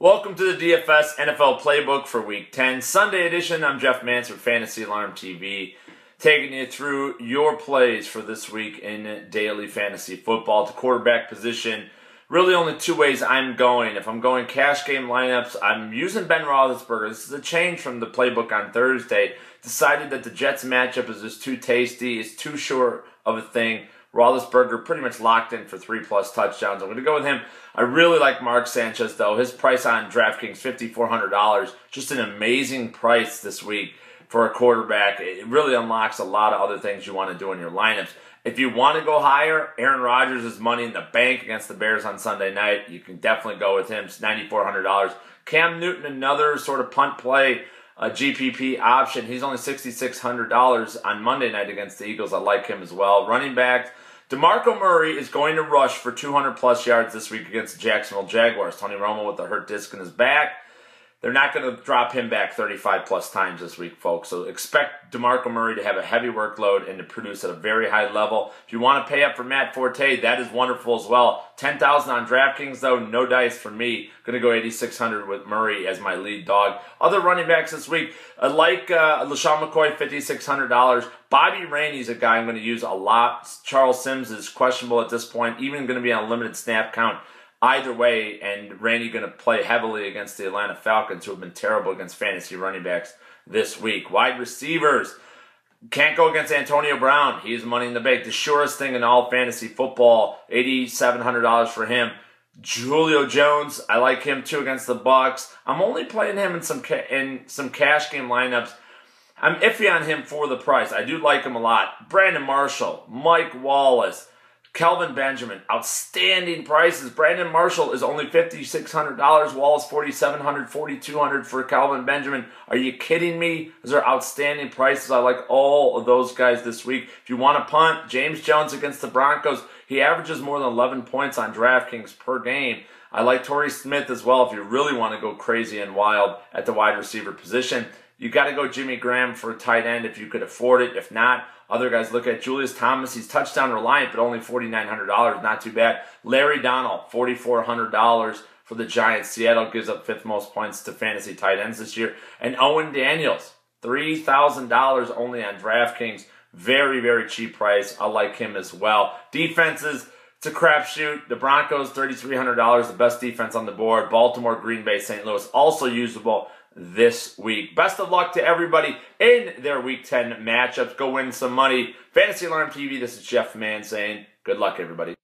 Welcome to the DFS NFL Playbook for Week 10, Sunday edition. I'm Jeff Mance with Fantasy Alarm TV, taking you through your plays for this week in daily fantasy football. To quarterback position, really only two ways I'm going. If I'm going cash game lineups, I'm using Ben Roethlisberger. This is a change from the playbook on Thursday. Decided that the Jets matchup is just too tasty. It's too short of a thing. Roethlisberger pretty much locked in for 3+ touchdowns. I'm going to go with him. I really like Mark Sanchez, though. His price on DraftKings, $5,400. Just an amazing price this week for a quarterback. It really unlocks a lot of other things you want to do in your lineups. If you want to go higher, Aaron Rodgers is money in the bank against the Bears on Sunday night. You can definitely go with him. It's $9,400. Cam Newton, another sort of punt play, a GPP option. He's only $6,600 on Monday night against the Eagles. I like him as well. Running back, DeMarco Murray is going to rush for 200+ yards this week against the Jacksonville Jaguars. Tony Romo with a hurt disc in his back. They're not going to drop him back 35+ times this week, folks. So expect DeMarco Murray to have a heavy workload and to produce at a very high level. If you want to pay up for Matt Forte, that is wonderful as well. $10,000 on DraftKings, though, no dice for me. Going to go $8,600 with Murray as my lead dog. Other running backs this week, like LaShawn McCoy, $5,600. Bobby Rainey's a guy I'm going to use a lot. Charles Sims is questionable at this point, even going to be on a limited snap count. Either way, and Rainey going to play heavily against the Atlanta Falcons, who have been terrible against fantasy running backs this week. Wide receivers, can't go against Antonio Brown. He's money in the bank. The surest thing in all fantasy football, $8,700 for him. Julio Jones, I like him too against the Bucks. I'm only playing him in some cash game lineups. I'm iffy on him for the price. I do like him a lot. Brandon Marshall, Mike Wallace, Kelvin Benjamin, outstanding prices. Brandon Marshall is only $5,600. Wallace, $4,700, $4,200 for Kelvin Benjamin. Are you kidding me? Those are outstanding prices. I like all of those guys this week. If you want to punt, James Jones against the Broncos. He averages more than 11 points on DraftKings per game. I like Torrey Smith as well if you really want to go crazy and wild at the wide receiver position. You got to go Jimmy Graham for a tight end if you could afford it. If not, other guys look at Julius Thomas. He's touchdown reliant, but only $4,900. Not too bad. Larry Donald, $4,400 for the Giants. Seattle gives up 5th most points to fantasy tight ends this year. And Owen Daniels, $3,000 only on DraftKings. Very, very cheap price. I like him as well. Defenses, it's a crapshoot. The Broncos, $3,300, the best defense on the board. Baltimore, Green Bay, St. Louis, also usable this week. Best of luck to everybody in their Week 10 matchups. Go win some money. Fantasy Alarm TV, this is Jeff Mann saying good luck, everybody.